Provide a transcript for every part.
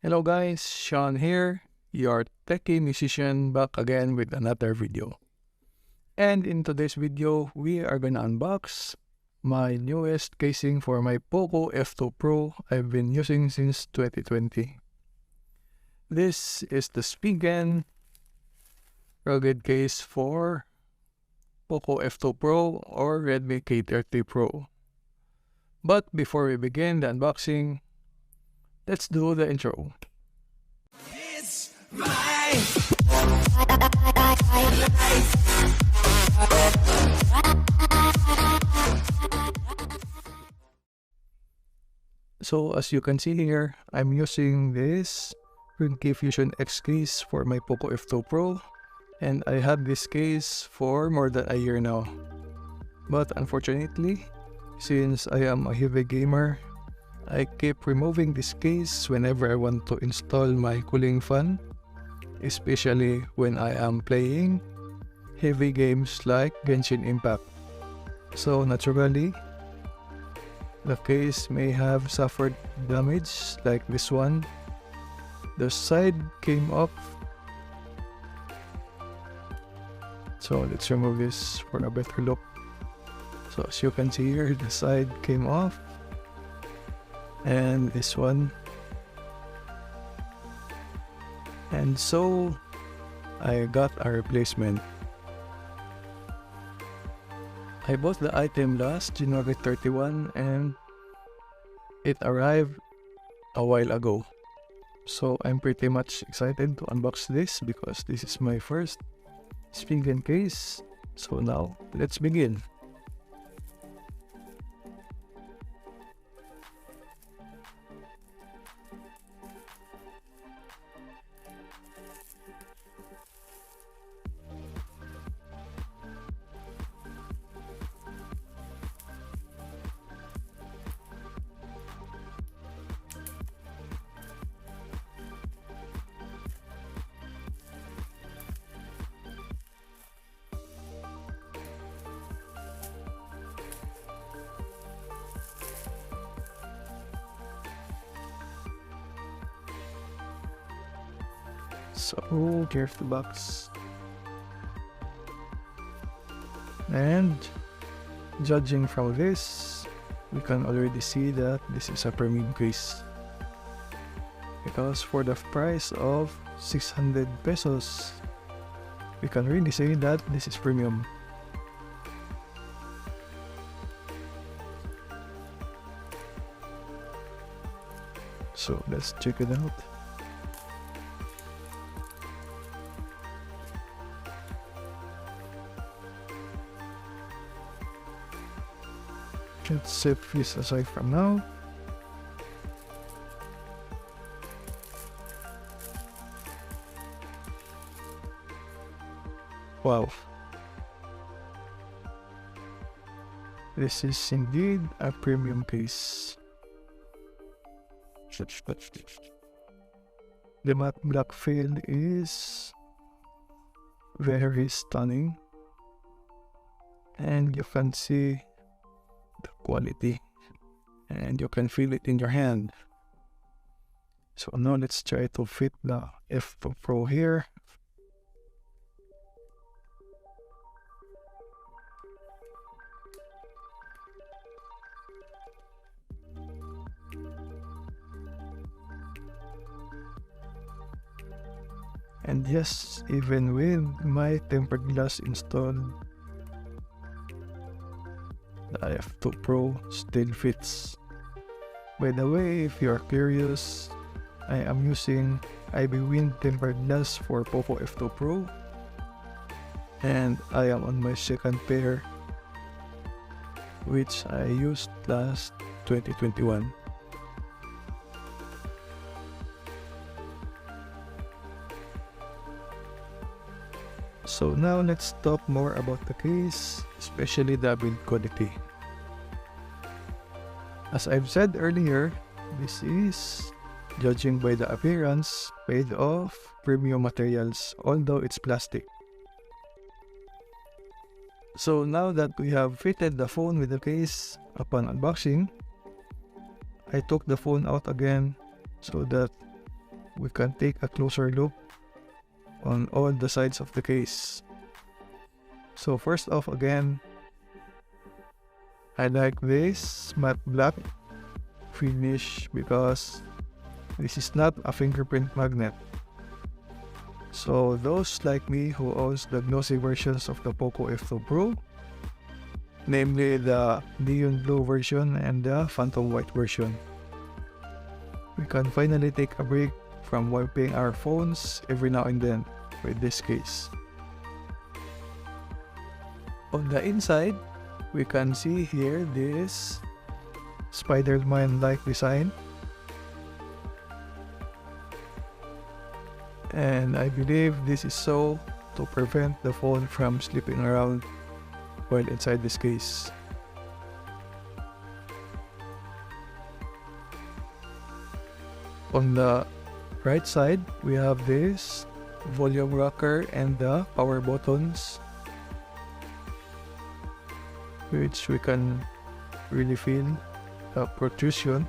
Hello guys, Sean here, your techie musician, back again with another video. And in today's video, we are gonna unbox my newest casing for my Poco F2 Pro I've been using since 2020. This is the Spigen rugged case for Poco F2 Pro or Redmi K30 Pro. But before we begin the unboxing, let's do the intro. It's my life. So as you can see here, I'm using this Ringke Fusion X Case for my Poco F2 Pro, and I had this case for more than a year now. But unfortunately, since I am a heavy gamer, I keep removing this case whenever I want to install my cooling fan, especially when I am playing heavy games like Genshin Impact. So naturally, the case may have suffered damage like this one. The side came off. So let's remove this for a better look. So as you can see here, the side came off. And this one, and so I got a replacement. I bought the item last January 31 and it arrived a while ago, so I'm pretty much excited to unbox this because this is my first Spigen case. So now let's begin. So here's the box, and judging from this, we can already see that this is a premium case, because for the price of 600 pesos, we can really say that this is premium. So let's check it out. Let's set this aside from now. Wow. This is indeed a premium case. The matte black field is very stunning, and you can see the quality and you can feel it in your hand. So now let's try to fit the F2 Pro here. And yes, even with my tempered glass installed, the F2 Pro still fits. By the way, if you are curious, I am using IB Wind tempered glass for Poco F2 Pro, and I am on my second pair, which I used last 2021. So now let's talk more about the case, especially the build quality. As I've said earlier, this is, judging by the appearance, made of premium materials, although it's plastic. So now that we have fitted the phone with the case, upon unboxing, I took the phone out again so that we can take a closer look on all the sides of the case. So first off, again, I like this matte black finish because this is not a fingerprint magnet. So those like me who owns the glossy versions of the Poco F2 Pro, namely the neon blue version and the phantom white version, we can finally take a break from wiping our phones every now and then with this case. On the inside, we can see here this Spider-Man-like design, and I believe this is so to prevent the phone from slipping around while inside this case. On the right side, we have this volume rocker and the power buttons, which we can really feel the protrusion.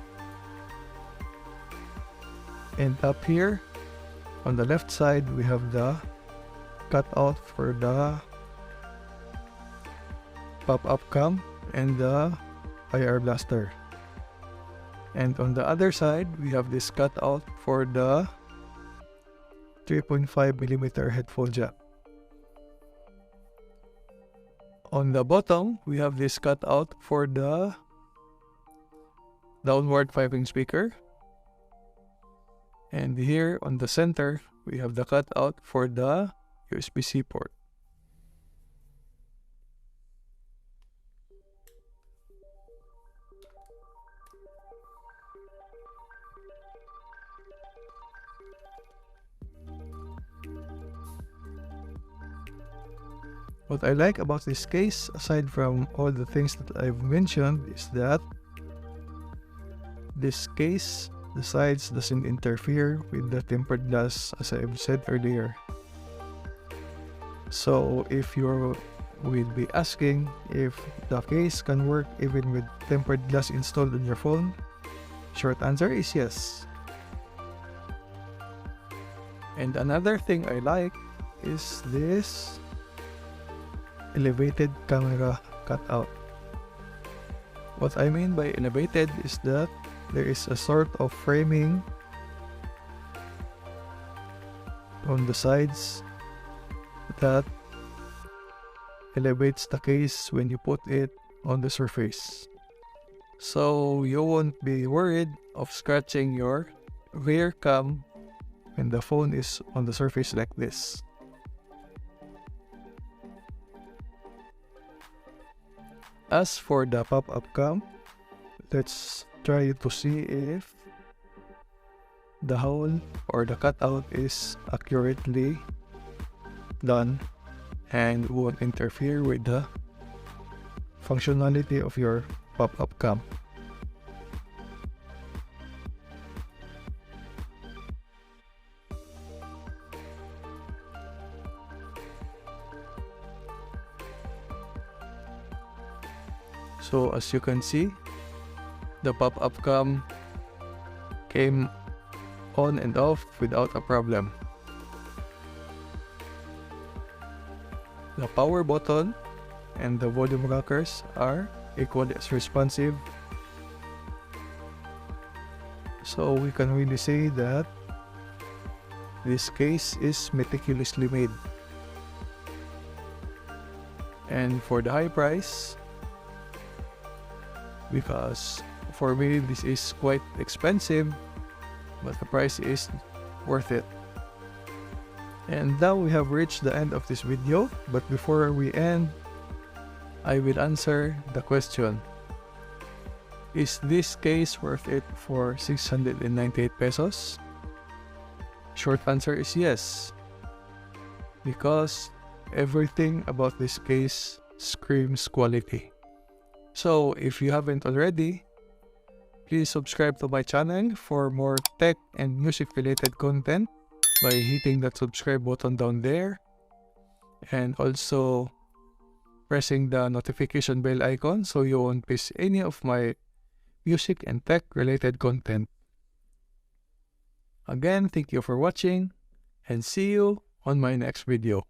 And up here on the left side, we have the cutout for the pop-up cam and the IR blaster. And on the other side, we have this cutout for the 3.5mm headphone jack. On the bottom, we have this cutout for the downward 5-inch speaker. And here on the center, we have the cutout for the USB-C port. What I like about this case, aside from all the things that I've mentioned, is that this case, the sides doesn't interfere with the tempered glass, as I've said earlier. So if you will be asking if the case can work even with tempered glass installed on your phone, short answer is yes. And another thing I like is this elevated camera cutout. What I mean by elevated is that there is a sort of framing on the sides that elevates the case when you put it on the surface. So you won't be worried of scratching your rear cam when the phone is on the surface like this. As for the pop-up cam, let's try to see if the hole or the cutout is accurately done and won't interfere with the functionality of your pop-up cam. So as you can see, the pop-up cam came on and off without a problem. The power button and the volume rockers are equally as responsive. So we can really say that this case is meticulously made. And for the high price, because for me this is quite expensive, but the price is worth it. And now we have reached the end of this video, but before we end, I will answer the question: is this case worth it for 698 pesos? Short answer is yes, because everything about this case screams quality. So if you haven't already, please subscribe to my channel for more tech and music related content by hitting that subscribe button down there, and also pressing the notification bell icon so you won't miss any of my music and tech related content. Again, thank you for watching and see you on my next video.